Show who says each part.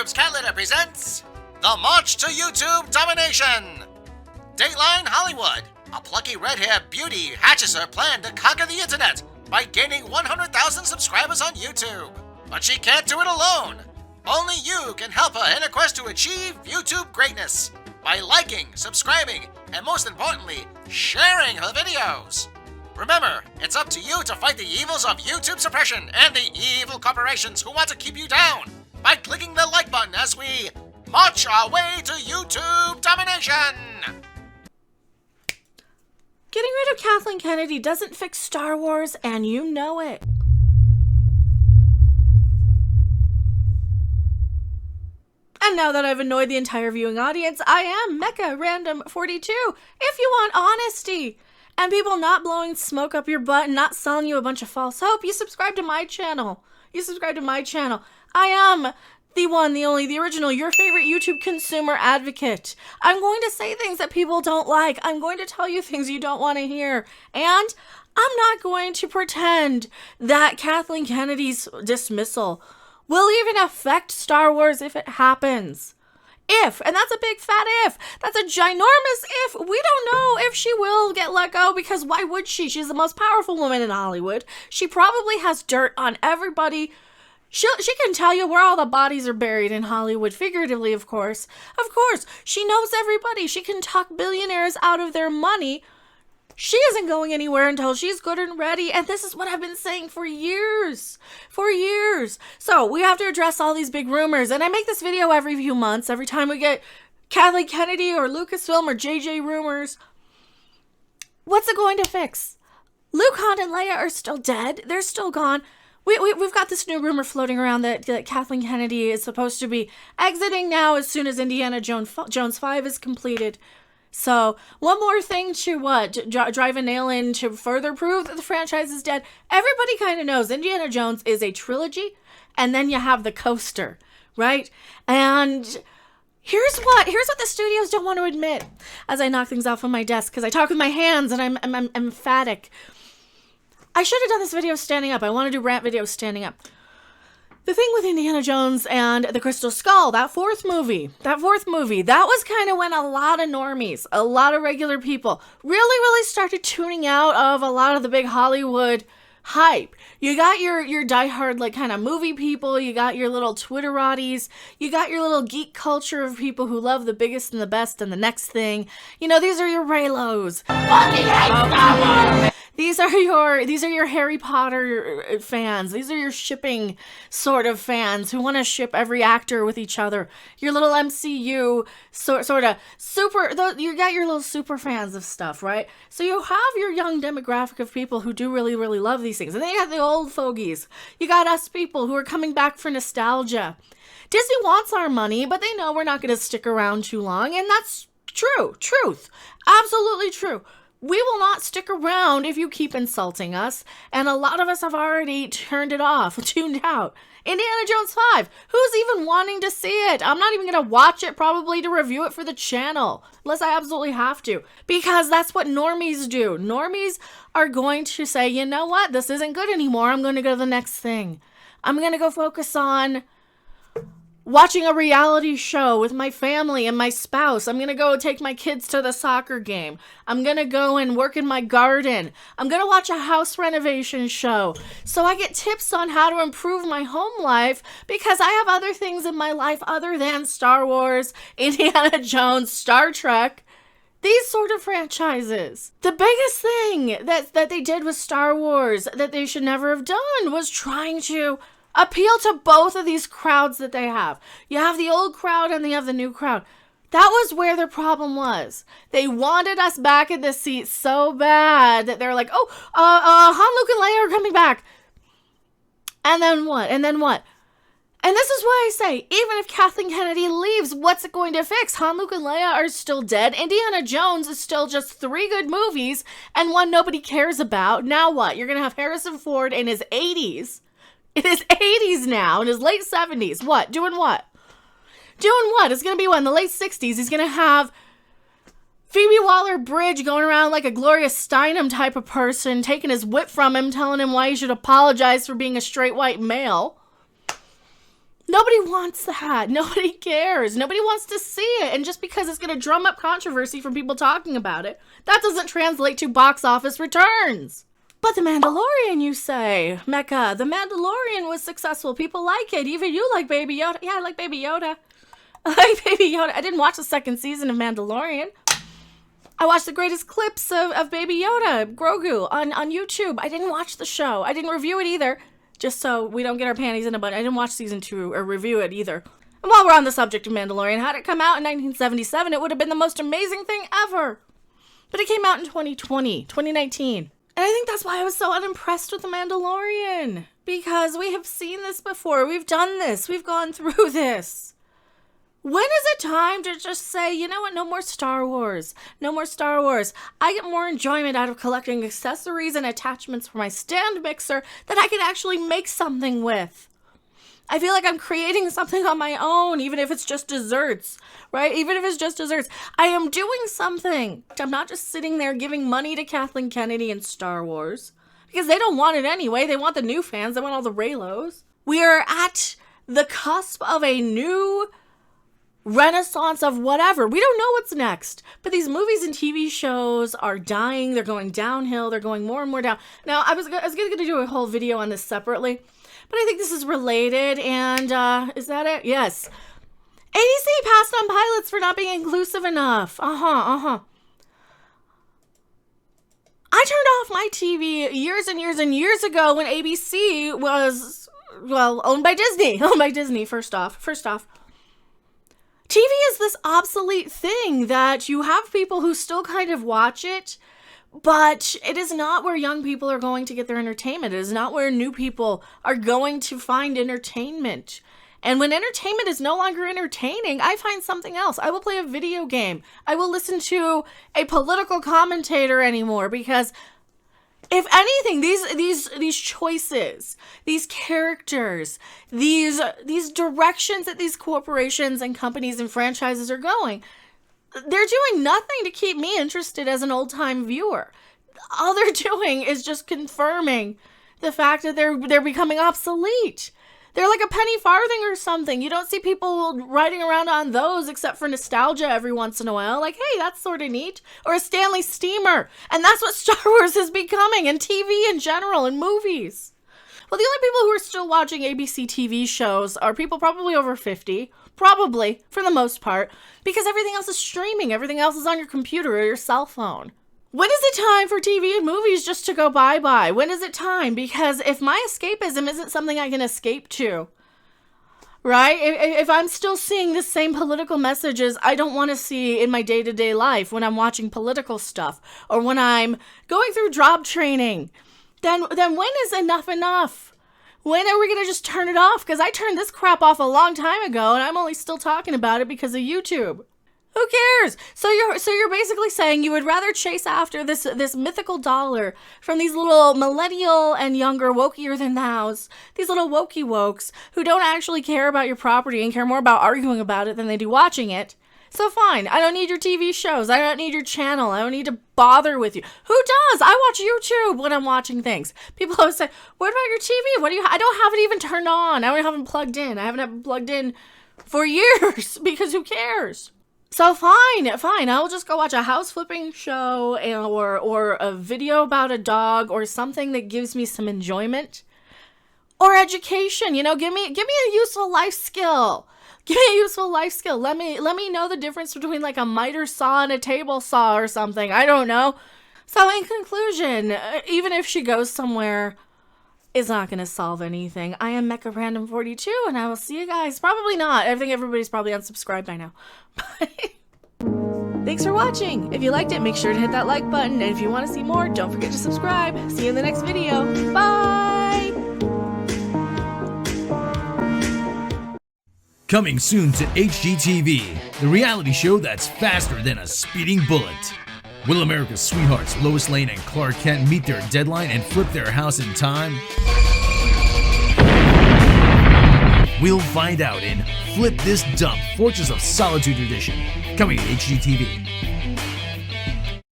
Speaker 1: YouTube's Cat Litter presents The March to YouTube Domination! Dateline Hollywood. A plucky red-haired beauty hatches her plan to conquer the internet by gaining 100,000 subscribers on YouTube. But she can't do it alone. Only you can help her in her quest to achieve YouTube greatness by liking, subscribing, and most importantly, sharing her videos. Remember, it's up to you to fight the evils of YouTube suppression and the evil corporations who want to keep you down by clicking the like button as we march our way to YouTube domination!
Speaker 2: Getting rid of Kathleen Kennedy doesn't fix Star Wars, and you know it. And now that I've annoyed the entire viewing audience, I am Mecha Random 42. If you want honesty and people not blowing smoke up your butt and not selling you a bunch of false hope, you subscribe to my channel. I am the one, the only, the original, your favorite YouTube consumer advocate. I'm going to say things that people don't like. I'm going to tell you things you don't want to hear. And I'm not going to pretend that Kathleen Kennedy's dismissal will even affect Star Wars if it happens. If, and that's a big fat if. That's a ginormous if. We don't know if she will get let go, because why would she? She's the most powerful woman in Hollywood. She probably has dirt on everybody. She can tell you where all the bodies are buried in Hollywood, figuratively, of course. Of course, she knows everybody. She can talk billionaires out of their money. She isn't going anywhere until she's good and ready, and this is what I've been saying for years. So we have to address all these big rumors, and I make this video every few months, every time we get Kathleen Kennedy or Lucasfilm or JJ rumors. What's it going to fix? Luke, Han, and Leia are still dead. They're still gone. We've got this new rumor floating around that Kathleen Kennedy is supposed to be exiting now as soon as Indiana Jones 5 is completed. So, one more thing to drive a nail in to further prove that the franchise is dead. Everybody kind of knows Indiana Jones is a trilogy, and then you have the coaster, right? And here's what the studios don't want to admit as I knock things off on my desk, because I talk with my hands and I'm emphatic. I should have done this video standing up. I want to do rant videos standing up. The thing with Indiana Jones and the Crystal Skull, that fourth movie, that was kind of when a lot of normies, a lot of regular people really started tuning out of a lot of the big Hollywood hype. You got your diehard, like, kind of movie people, you got your little Twitterati's, you got your little geek culture of people who love the biggest and the best and the next thing. You know, these are your Raylos. These are your Harry Potter fans. These are your shipping sort of fans who want to ship every actor with each other. Your little MCU sort of super. You got your little super fans of stuff, right? So you have your young demographic of people who do really love these things, and then you got the old fogies. You got us people who are coming back for nostalgia. Disney wants our money, but they know we're not going to stick around too long, and that's truth, absolutely true. We will not stick around if you keep insulting us, and a lot of us have already tuned out. Indiana Jones 5, who's even wanting to see it? I'm not even going to watch it, probably to review it for the channel, unless I absolutely have to, because that's what normies do. Normies are going to say, you know what, this isn't good anymore, I'm going to go to the next thing. I'm going to go focus on watching a reality show with my family and my spouse. I'm going to go take my kids to the soccer game. I'm going to go and work in my garden. I'm going to watch a house renovation show. So I get tips on how to improve my home life, because I have other things in my life other than Star Wars, Indiana Jones, Star Trek, these sort of franchises. The biggest thing that they did with Star Wars that they should never have done was trying to appeal to both of these crowds that they have. You have the old crowd and you have the new crowd. That was where their problem was. They wanted us back in the seat so bad that they're like, Han, Luke, and Leia are coming back. And then what? And this is why I say, even if Kathleen Kennedy leaves, what's it going to fix? Han, Luke, and Leia are still dead. Indiana Jones is still just 3 good movies and one nobody cares about. Now what? You're going to have Harrison Ford in his 80s. In his 80s now, in his late 70s. What? Doing what? It's going to be what? In the late 60s, he's going to have Phoebe Waller-Bridge going around like a Gloria Steinem type of person, taking his whip from him, telling him why he should apologize for being a straight white male. Nobody wants that. Nobody cares. Nobody wants to see it. And just because it's going to drum up controversy from people talking about it, that doesn't translate to box office returns. But The Mandalorian, you say? Mecca, The Mandalorian was successful. People like it. Even you like Baby Yoda. Yeah, I like Baby Yoda. I like Baby Yoda. I didn't watch the second season of Mandalorian. I watched the greatest clips of Baby Yoda, Grogu, on YouTube. I didn't watch the show. I didn't review it either. Just so we don't get our panties in a bunch. I didn't watch season 2 or review it either. And while we're on the subject of Mandalorian, had it come out in 1977, it would have been the most amazing thing ever. But it came out in 2019. And I think that's why I was so unimpressed with The Mandalorian. Because we have seen this before. We've done this. We've gone through this. When is it time to just say, you know what, no more Star Wars. No more Star Wars. I get more enjoyment out of collecting accessories and attachments for my stand mixer that I can actually make something with. I feel like I'm creating something on my own, even if it's just desserts, right? Even if it's just desserts. I am doing something. I'm not just sitting there giving money to Kathleen Kennedy and Star Wars. Because they don't want it anyway. They want the new fans. They want all the Reylos. We are at the cusp of a new renaissance of whatever. We don't know what's next. But these movies and TV shows are dying. They're going downhill. They're going more and more down. Now, I was going to do a whole video on this separately. But I think this is related, and is that it? Yes. ABC passed on pilots for not being inclusive enough. I turned off my TV years and years and years ago when ABC was, well, owned by Disney. Owned by Disney, first off. TV is this obsolete thing that you have people who still kind of watch it, but it is not where young people are going to get their entertainment. It is not where new people are going to find entertainment. And when entertainment is no longer entertaining, I find something else. I will play a video game. I will listen to a political commentator anymore, because if anything, these choices, these characters, these directions that these corporations and companies and franchises are going, they're doing nothing to keep me interested as an old-time viewer. All they're doing is just confirming the fact that they're becoming obsolete. They're like a penny farthing or something. You don't see people riding around on those except for nostalgia every once in a while. Like, hey, that's sort of neat. Or a Stanley steamer. And that's what Star Wars is becoming, and TV in general, and movies. Well, the only people who are still watching ABC TV shows are people probably over 50. Probably, for the most part. Because everything else is streaming. Everything else is on your computer or your cell phone. When is it time for TV and movies just to go bye-bye? When is it time? Because if my escapism isn't something I can escape to, right? If I'm still seeing the same political messages I don't want to see in my day-to-day life when I'm watching political stuff, or when I'm going through job training, then when is enough? When are we going to just turn it off? Because I turned this crap off a long time ago, and I'm only still talking about it because of YouTube. Who cares? So you're basically saying you would rather chase after this mythical dollar from these little millennial and younger wokier than thous, these little wokey wokes who don't actually care about your property and care more about arguing about it than they do watching it. So fine, I don't need your TV shows. I don't need your channel. I don't need to bother with you. Who does? I watch YouTube when I'm watching things. People always say, "What about your TV? What do you?" I don't have it even turned on. I don't have it plugged in. I haven't had it plugged in for years because who cares? So fine. I'll just go watch a house flipping show or a video about a dog or something that gives me some enjoyment or education. You know, give me a useful life skill. Give me a useful life skill. Let me know the difference between like a miter saw and a table saw or something. I don't know. So in conclusion, even if she goes somewhere, it's not going to solve anything. I am Mecha Random 42, and I will see you guys. Probably not. I think everybody's probably unsubscribed by now. Thanks for watching. If you liked it, make sure to hit that like button. And if you want to see more, don't forget to subscribe. See you in the next video. Bye!
Speaker 3: Coming soon to HGTV, the reality show that's faster than a speeding bullet. Will America's sweethearts Lois Lane and Clark Kent meet their deadline and flip their house in time? We'll find out in Flip This Dump Fortress of Solitude Edition, coming to HGTV.